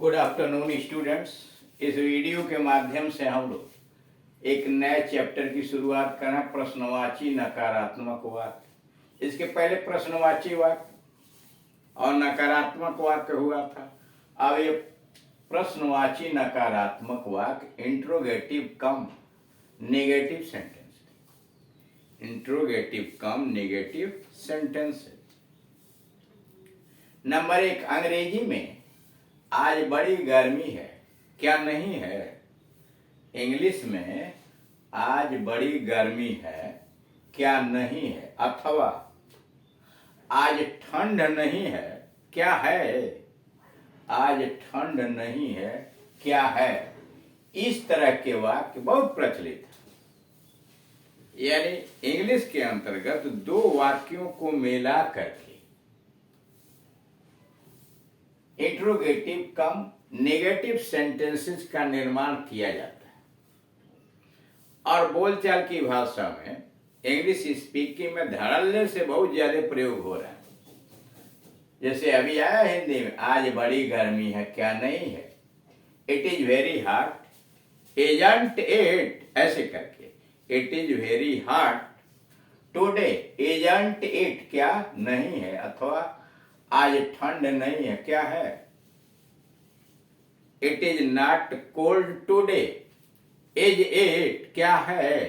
Good afternoon students. इस video के माध्यम से हम लोग एक नए चैप्टर की शुरुआत करें, प्रश्नवाची नकारात्मक वाक्य। इसके पहले प्रश्नवाची वाक्य और नकारात्मक वाक्य हुआ था। अब ये प्रश्नवाची नकारात्मक वाक्य इंट्रोगेटिव कम नेगेटिव सेंटेंस, इंट्रोगेटिव कम नेगेटिव सेंटेंस। नंबर 1, अंग्रेजी में आज बड़ी गर्मी है, क्या नहीं है? इंग्लिश में आज बड़ी गर्मी है, क्या नहीं है? अथवा आज ठंड नहीं है, क्या है? आज ठंड नहीं है, क्या है? इस तरह के वाक्य बहुत प्रचलित है। यानी इंग्लिश के अंतर्गत दो वाक्यों को मिला करके इंट्रोगेटिव कम नेगेटिव सेंटेंसेस का निर्माण किया जाता है। और बोलचाल की भाषा में इंग्लिश स्पीकिंग में धड़ल्ले से बहुत ज्यादा प्रयोग हो रहा है। जैसे अभी आया हिंदी में, आज बड़ी गर्मी है, क्या नहीं है? It is very hot, isn't it? ऐसे करके it is very hot today, isn't it? क्या नहीं है? अथवा आज ठंड नहीं है, क्या है? It is not cold today, is it? क्या है?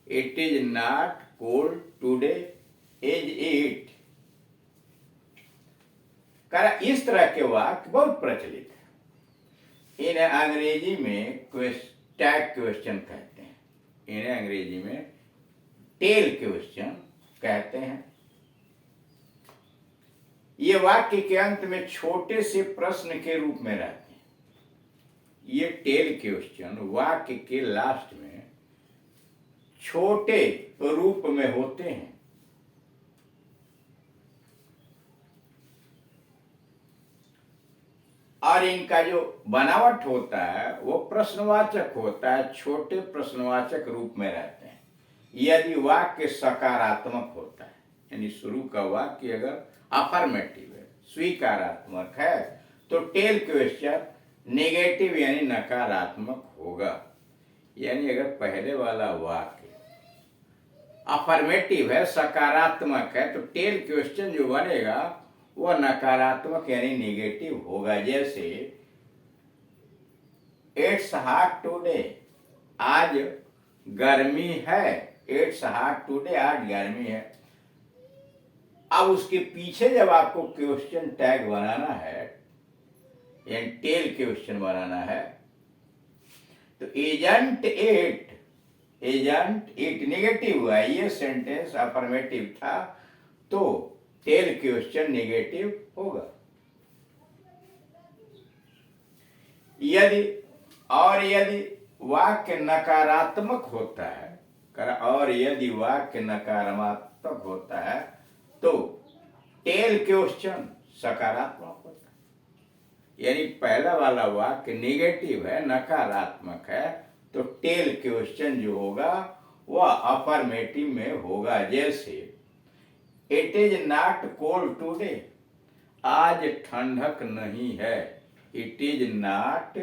It is not cold today, is it? इस तरह के वाक्य बहुत प्रचलित है। इन्हें अंग्रेजी में टैग क्वेश्चन कहते हैं, इन्हें अंग्रेजी में टेल क्वेश्चन कहते हैं। ये वाक्य के अंत में छोटे से प्रश्न के रूप में रहते हैं। ये टेल क्वेश्चन वाक्य के लास्ट में छोटे रूप में होते हैं। और इनका जो बनावट होता है वो प्रश्नवाचक होता है, छोटे प्रश्नवाचक रूप में रहते हैं। यदि वाक्य सकारात्मक होता है, यानी शुरू का वाक्य अगर अफर्मेटिव है, स्वीकारात्मक है, तो टेल क्वेश्चन नेगेटिव यानी नकारात्मक होगा। यानी अगर पहले वाला वाक्य अफर्मेटिव है, सकारात्मक है, तो टेल क्वेश्चन जो बनेगा वह नकारात्मक यानी नेगेटिव होगा। जैसे इट्स हॉट टुडे, आज गर्मी है। इट्स हॉट टुडे, आज गर्मी है। अब उसके पीछे जब आपको क्वेश्चन टैग बनाना है, यानी टेल क्वेश्चन बनाना है, तो agent it, agent it negative हुआ, ये सेंटेंस अफर्मेटिव था, तो टेल क्वेश्चन नेगेटिव होगा। यदि वाक्य नकारात्मक होता है, और यदि वाक्य नकारात्मक होता है तो टेल क्वेश्चन सकारात्मक होता है। यानी पहला वाला वाक्य नेगेटिव है, नकारात्मक है, तो टेल क्वेश्चन जो होगा वह अफर्मेटिव में होगा। जैसे it is not cold today, आज ठंडक नहीं है। It is not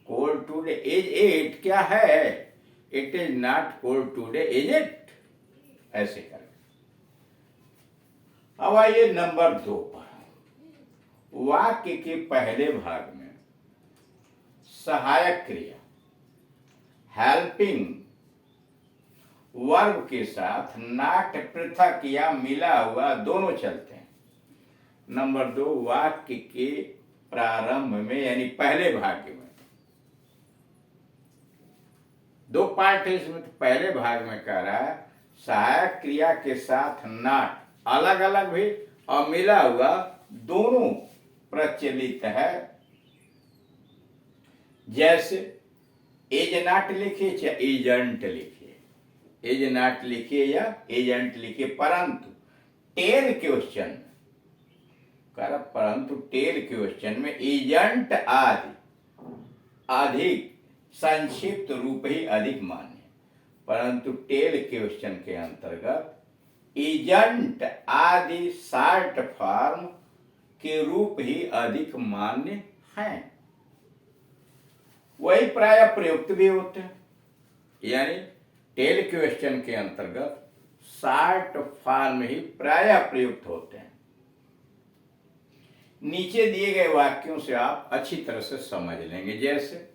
cold today, is it? क्या है? It is not cold today, is it? ऐसे कर। अब आइए नंबर 2 पर। वाक्य के पहले भाग में सहायक क्रिया हेल्पिंग वर्ब के साथ नॉट, पृथक या मिला हुआ दोनों चलते हैं। नंबर 2, वाक्य के प्रारंभ में यानी पहले भाग में दो पार्ट है इसमें। तो पहले भाग में कह रहा है सहायक क्रिया के साथ नॉट, अलग अलग भी और मिला हुआ दोनों प्रचलित है। जैसे इज नॉट लिखिए या एजेंट लिखिए, इज नॉट लिखिए या एजेंट लिखिए, परंतु टेल क्वेश्चन परंतु टेल क्वेश्चन में एजेंट आदि अधिक संक्षिप्त रूप ही अधिक मान्य, परंतु टेल क्वेश्चन के अंतर्गत एजेंट आदि शॉर्ट फॉर्म के रूप ही अधिक मान्य हैं। वही प्राय प्रयुक्त भी होते हैं। यानी टेल क्वेश्चन के अंतर्गत शॉर्ट फॉर्म ही प्राय प्रयुक्त होते हैं। नीचे दिए गए वाक्यों से आप अच्छी तरह से समझ लेंगे। जैसे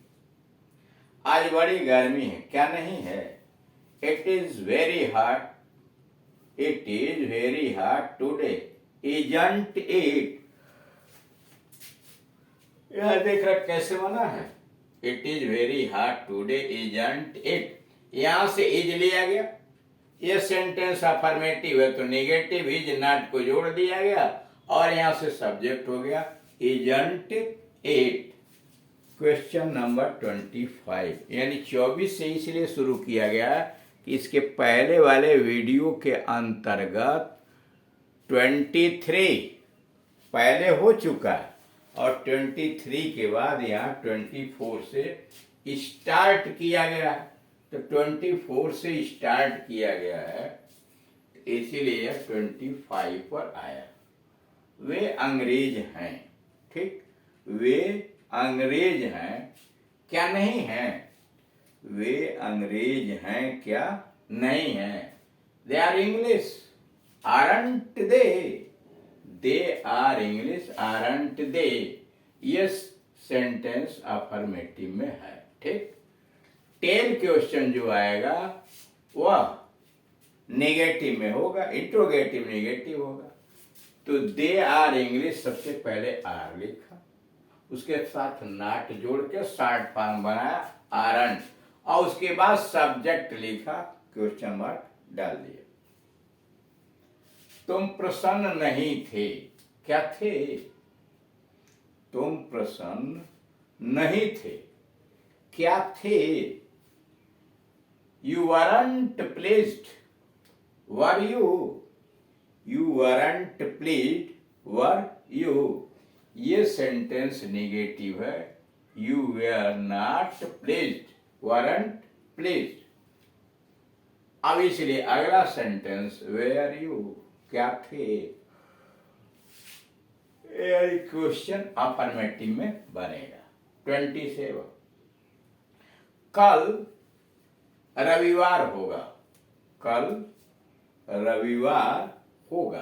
आज बड़ी गर्मी है, क्या नहीं है? It is very hot, it is very hot today, isn't it. यह देख रहा कैसे बना है, it is very hot today isn't it. यहां से इज लिया गया, यह सेंटेंस अफर्मेटिव है तो नेगेटिव इज नॉट को जोड़ दिया गया और यहां से सब्जेक्ट हो गया इजंट इट। क्वेश्चन नंबर 25 यानी 24 से इसलिए शुरू किया गया कि इसके पहले वाले वीडियो के अंतर्गत 23 पहले हो चुका है और 23 के बाद यहाँ 24 से स्टार्ट किया गया है। तो 24 से स्टार्ट किया गया है इसीलिए 25 पर आया। वे अंग्रेज हैं, ठीक, वे अंग्रेज हैं, क्या नहीं हैं? वे अंग्रेज हैं, क्या नहीं हैं? They are English, aren't they? They are English, aren't they? Yes sentence affirmative में है, ठीक। टेल क्वेश्चन जो आएगा वह नेगेटिव में होगा, इंट्रोगेटिव नेगेटिव होगा। तो दे आर इंग्लिश सबसे पहले आर लिखा, उसके साथ नॉट जोड़ के शॉर्ट फॉर्म बनाया आरंट, और उसके बाद सब्जेक्ट लिखा, क्वेश्चन मार्क डाल दिया। तुम प्रसन्न नहीं थे, क्या थे? तुम प्रसन्न नहीं थे, क्या थे? You weren't pleased, were you? You weren't pleased, were you? ये सेंटेंस नेगेटिव है। You were not pleased, weren't pleased। अब इसलिए अगला सेंटेंस were you, क्या थे? क्वेश्चन अफर्मेटिव में बनेगा। 27 कल रविवार होगा, कल रविवार होगा,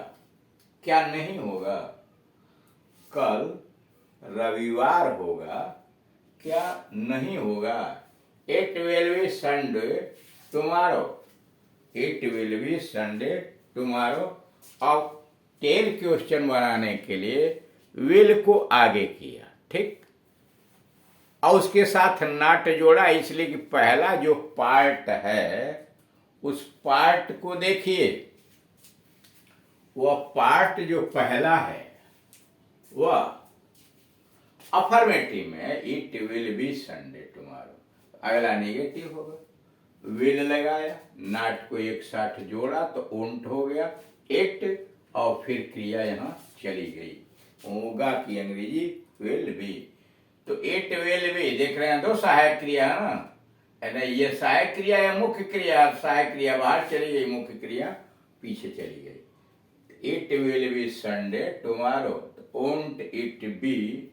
क्या नहीं होगा? कल रविवार होगा, क्या नहीं होगा? It will be Sunday tomorrow, it will be Sunday tomorrow. अब टेल क्वेश्चन बनाने के लिए विल को आगे किया, ठीक, और उसके साथ नॉट जोड़ा, इसलिए कि पहला जो पार्ट है उस पार्ट को देखिए। वह पार्ट जो पहला है वह अफर्मेटिव में it will be Sunday tomorrow, अगला नेगेटिव होगा। विल लगाया, नॉट को एक साथ जोड़ा तो ओंट हो गया इट, और फिर क्रिया यहाँ चली गई, होगा की अंग्रेजी विल बी। तो इट विल बी देख रहे हैं, दो सहायक क्रिया है ना, ये सहायक क्रिया है, मुख्य क्रिया, सहायक क्रिया बाहर चली गई, मुख्य क्रिया पीछे चली गई। It will be Sunday tomorrow, won't it be,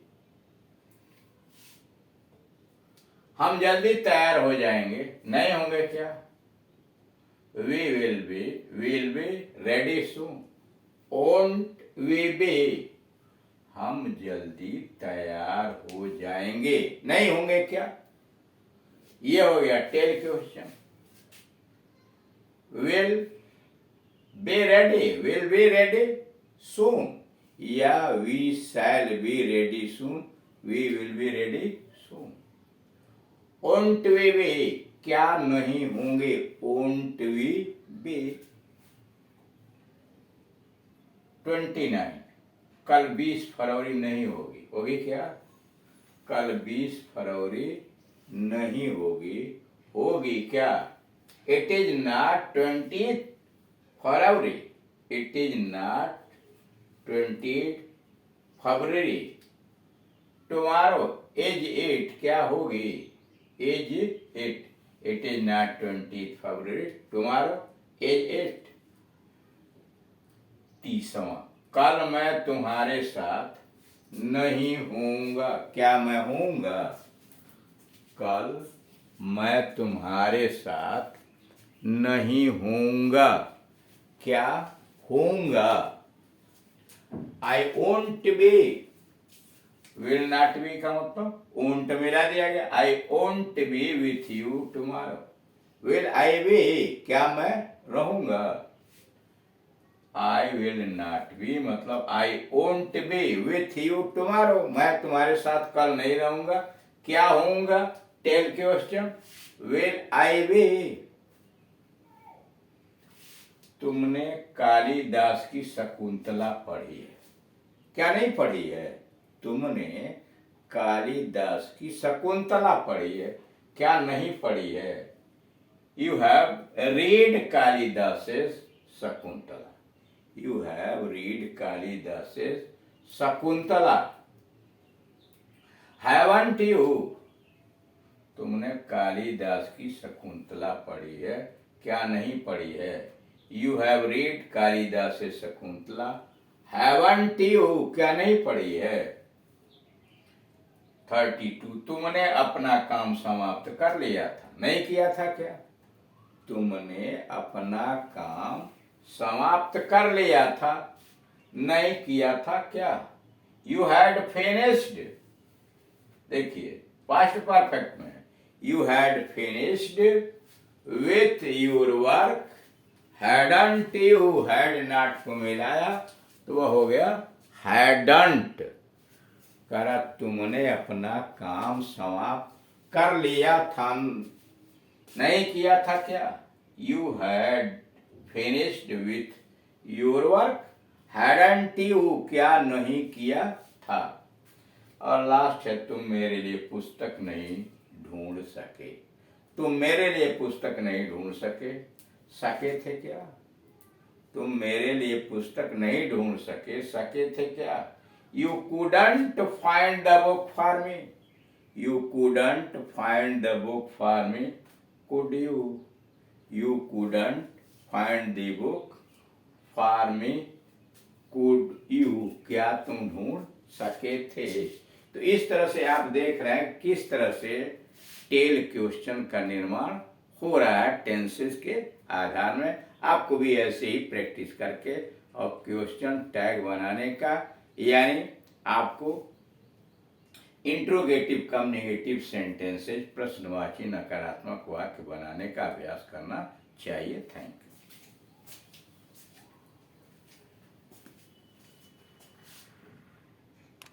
हम जल्दी तैयार हो जाएंगे, नहीं होंगे क्या? We will be ready soon, won't we be, हम जल्दी तैयार हो जाएंगे, नहीं होंगे क्या? ये हो गया tail question. Will be ready soon, या we shall be ready soon, we will be ready soon. Won't we be, क्या नहीं होंगे? ओंट वी बी। 29 कल 20 फरवरी नहीं होगी, होगी क्या? कल 20 फरवरी नहीं होगी, होगी क्या? It is not 20 February, it is not 20 February. Tomorrow is it, क्या होगी? Is it, it is not 20 February, tomorrow is it. 30वां कल मैं तुम्हारे साथ नहीं होऊंगा, क्या मैं होऊंगा? कल मैं तुम्हारे साथ नहीं होऊंगा। क्या होऊंगा? I won't be, will not be का मतलब वोंट मिला दिया गया। I won't be with you tomorrow. Will I be, क्या मैं रहूंगा? आई विल नॉट बी मतलब I won't be with you tomorrow, मैं तुम्हारे साथ कल नहीं रहूंगा। क्या होऊंगा? Tag question. Will I be. तुमने कालिदास की शकुंतला पढ़ी है? क्या नहीं पढ़ी है? तुमने कालिदास की शकुंतला पढ़ी है? क्या नहीं पढ़ी है? You have read Kalidas Shakuntala. You have read Kalidas's Shakuntala. Haven't you? तुमने कालिदास की शकुंतला पढ़ी है? क्या नहीं पढ़ी है? You have read Kalidas Shakuntala. Haven't you? क्या नहीं पढ़ी है? 32 तुमने अपना काम समाप्त कर लिया था? नहीं किया था क्या? तुमने अपना काम समाप्त कर लिया था? नहीं किया था क्या? You had finished. देखिए पास्ट परफेक्ट में you had finished with your work. Hadn't you, had not को मिलाया तो वह हो गया हैडंट। करा तुमने अपना काम समाप्त कर लिया था? नहीं किया था क्या? You had finished with your work. Hadn't you, क्या नहीं किया था? और लास्ट है तुम मेरे लिए पुस्तक नहीं ढूंढ सके। तुम मेरे लिए पुस्तक नहीं ढूंढ सके। सके थे क्या? तुम मेरे लिए पुस्तक नहीं ढूंढ सके। सके थे क्या? You couldn't find the book for me. You couldn't find the book for me. Could you? You couldn't find the book for me. Could you? क्या तुम ढूंढ सके थे? तो इस तरह से आप देख रहे हैं किस तरह से टेल क्वेश्चन का निर्माण हो रहा है टेंसेस के आधार में। आपको भी ऐसे ही प्रैक्टिस करके और क्वेश्चन टैग बनाने का, यानी आपको इंट्रोगेटिव कम नेगेटिव सेंटेंसेज प्रश्नवाची नकारात्मक वाक्य बनाने का अभ्यास करना चाहिए। Thank you.